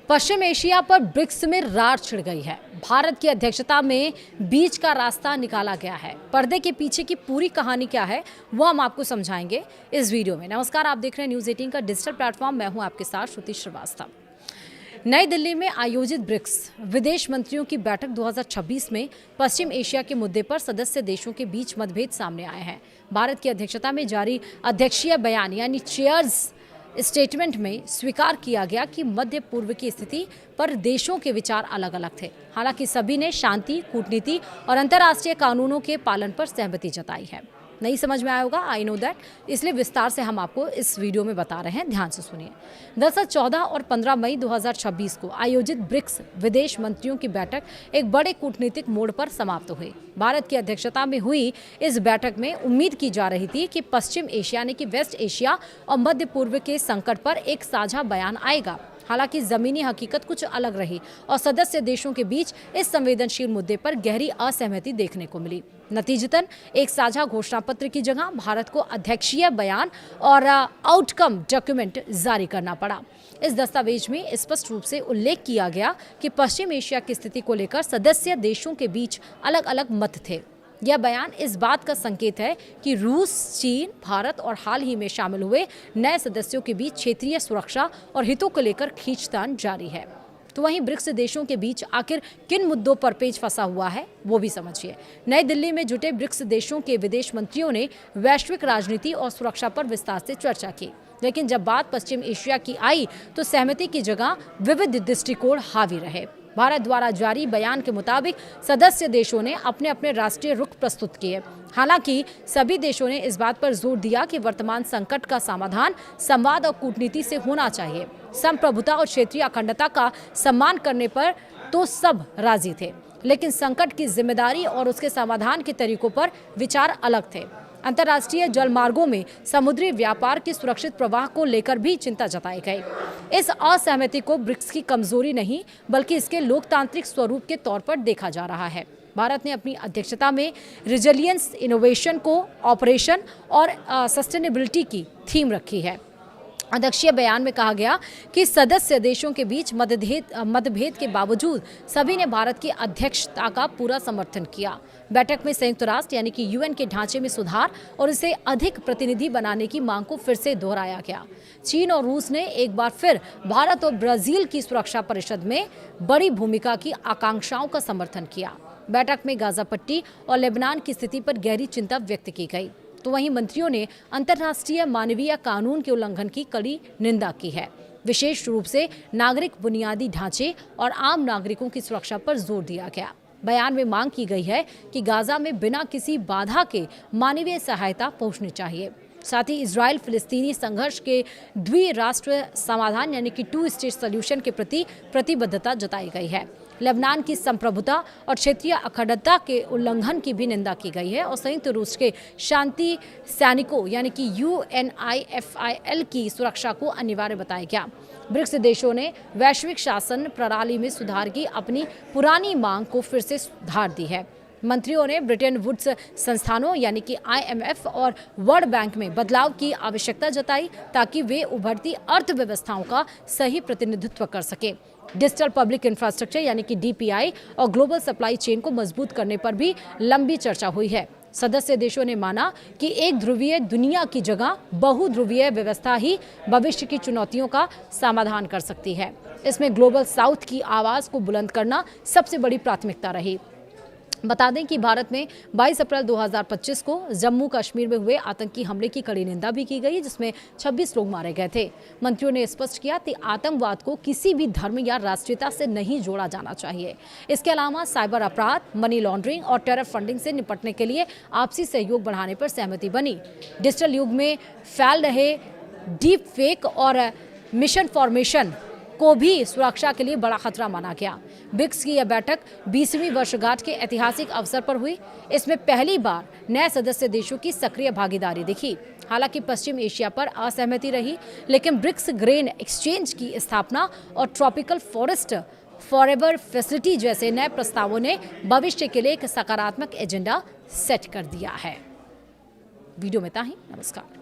पश्चिम Asia पर BRICS में रार छिड़ गई है। भारत की अध्यक्षता में बीच का रास्ता निकाला गया है। पर्दे के पीछे की पूरी कहानी क्या है वो हम आपको समझाएंगे इस वीडियो में। नमस्कार, आप देख रहे हैं न्यूज़ 18 का डिजिटल प्लेटफॉर्म। मैं हूं आपके साथ श्रुति श्रीवास्तव। नई दिल्ली में आयोजित ब्रिक्स विदेश मंत्रियों की बैठक 2026 में पश्चिम एशिया के मुद्दे पर सदस्य देशों के बीच मतभेद सामने आए हैं। भारत की अध्यक्षता में जारी अध्यक्षीय बयान यानी चेयर्स स्टेटमेंट में स्वीकार किया गया कि मध्य पूर्व की स्थिति पर देशों के विचार अलग अलग थे। हालांकि सभी ने शांति, कूटनीति और अंतर्राष्ट्रीय कानूनों के पालन पर सहमति जताई है। नहीं समझ में आया होगा, आई नो दैट, इसलिए विस्तार से हम आपको इस वीडियो में बता रहे हैं, ध्यान से सुनिए। दरअसल 14 और 15 मई 2026 को आयोजित ब्रिक्स विदेश मंत्रियों की बैठक एक बड़े कूटनीतिक मोड़ पर समाप्त हुई। भारत की अध्यक्षता में हुई इस बैठक में उम्मीद की जा रही थी कि पश्चिम एशिया यानी कि वेस्ट एशिया और मध्य पूर्व के संकट पर एक साझा बयान आएगा। हालांकि जमीनी हकीकत कुछ अलग रही और सदस्य देशों के बीच इस संवेदनशील मुद्दे पर गहरी असहमति देखने को मिली। नतीजतन एक साझा घोषणा पत्र की जगह भारत को अध्यक्षीय बयान और आउटकम डॉक्यूमेंट जारी करना पड़ा। इस दस्तावेज में स्पष्ट रूप से उल्लेख किया गया कि पश्चिम एशिया की स्थिति को लेकर सदस्य देशों के बीच अलग अलग मत थे। यह बयान इस बात का संकेत है कि रूस, चीन, भारत और हाल ही में शामिल हुए नए सदस्यों के बीच क्षेत्रीय सुरक्षा और हितों को लेकर खींचतान जारी है। तो वहीं ब्रिक्स देशों के बीच आखिर किन मुद्दों पर पेच फंसा हुआ है वो भी समझिए। नई दिल्ली में जुटे ब्रिक्स देशों के विदेश मंत्रियों ने वैश्विक राजनीति और सुरक्षा पर विस्तार से चर्चा की, लेकिन जब बात पश्चिम एशिया की आई तो सहमति की जगह विविध दृष्टिकोण हावी रहे। भारत द्वारा जारी बयान के मुताबिक सदस्य देशों ने अपने अपने राष्ट्रीय रुख प्रस्तुत किए। हालांकि सभी देशों ने इस बात पर जोर दिया कि वर्तमान संकट का समाधान संवाद और कूटनीति से होना चाहिए। संप्रभुता और क्षेत्रीय अखंडता का सम्मान करने पर तो सब राजी थे, लेकिन संकट की जिम्मेदारी और उसके समाधान के तरीकों पर विचार अलग थे। अंतर्राष्ट्रीय जलमार्गों में समुद्री व्यापार की सुरक्षित प्रवाह को लेकर भी चिंता जताई गई। इस असहमति को ब्रिक्स की कमजोरी नहीं बल्कि इसके लोकतांत्रिक स्वरूप के तौर पर देखा जा रहा है। भारत ने अपनी अध्यक्षता में रिजिलियंस, इनोवेशन को ऑपरेशन और सस्टेनेबिलिटी की थीम रखी है। अध्यक्षीय बयान में कहा गया कि सदस्य देशों के बीच मतभेद के बावजूद सभी ने भारत की अध्यक्षता का पूरा समर्थन किया। बैठक में संयुक्त राष्ट्र यानी कि यूएन के ढांचे में सुधार और इसे अधिक प्रतिनिधि बनाने की मांग को फिर से दोहराया गया। चीन और रूस ने एक बार फिर भारत और ब्राजील की सुरक्षा परिषद में बड़ी भूमिका की आकांक्षाओं का समर्थन किया। बैठक में गाजा पट्टी और लेबनान की स्थिति पर गहरी चिंता व्यक्त की गई। तो वहीं मंत्रियों ने अंतर्राष्ट्रीय मानवीय कानून के उल्लंघन की कड़ी निंदा की है। विशेष रूप से नागरिक बुनियादी ढांचे और आम नागरिकों की सुरक्षा पर जोर दिया गया। बयान में मांग की गई है कि गाजा में बिना किसी बाधा के मानवीय सहायता पहुंचनी चाहिए। साथ ही इजराइल फिलिस्तीनी संघर्ष के द्विराष्ट्र समाधान यानी कि 2 स्टेट सॉल्यूशन के प्रति प्रतिबद्धता जताई गई है। लेबनान की संप्रभुता और क्षेत्रीय अखंडता के उल्लंघन की भी निंदा की गई है और संयुक्त रूस के शांति सैनिकों यानी कि UNIFIL की सुरक्षा को अनिवार्य बताया गया। ब्रिक्स देशों ने वैश्विक शासन प्रणाली में सुधार की अपनी पुरानी मांग को फिर से सुधार दी है। मंत्रियों ने ब्रिटेन वुड्स संस्थानों यानी कि IMF और वर्ल्ड बैंक में बदलाव की आवश्यकता जताई ताकि वे उभरती अर्थव्यवस्थाओं का सही प्रतिनिधित्व कर सके। डिजिटल पब्लिक इंफ्रास्ट्रक्चर यानी कि DPI और ग्लोबल सप्लाई चेन को मजबूत करने पर भी लंबी चर्चा हुई है। सदस्य देशों ने माना कि एक ध्रुवीय दुनिया की जगह बहुध्रुवीय व्यवस्था ही भविष्य की चुनौतियों का समाधान कर सकती है। इसमें ग्लोबल साउथ की आवाज़ को बुलंद करना सबसे बड़ी प्राथमिकता रही। बता दें कि भारत में 22 अप्रैल 2025 को जम्मू कश्मीर में हुए आतंकी हमले की कड़ी निंदा भी की गई, जिसमें 26 लोग मारे गए थे। मंत्रियों ने स्पष्ट किया कि आतंकवाद को किसी भी धर्म या राष्ट्रीयता से नहीं जोड़ा जाना चाहिए। इसके अलावा साइबर अपराध, मनी लॉन्ड्रिंग और टेरर फंडिंग से निपटने के लिए आपसी सहयोग बढ़ाने पर सहमति बनी। डिजिटल युग में फैल रहे डीप फेक और मिसइन्फॉर्मेशन को भी सुरक्षा के लिए बड़ा खतरा माना गया। ब्रिक्स की यह बैठक 20वीं वर्षगांठ के ऐतिहासिक अवसर पर हुई। इसमें पहली बार नए सदस्य देशों की सक्रिय भागीदारी दिखी। हालांकि पश्चिम एशिया पर असहमति रही, लेकिन ब्रिक्स ग्रेन एक्सचेंज की स्थापना और ट्रॉपिकल फॉरेस्ट फॉरएवर फैसिलिटी जैसे नए प्रस्तावों ने भविष्य के लिए एक सकारात्मक एजेंडा सेट कर दिया है। वीडियो में इतना ही। नमस्कार।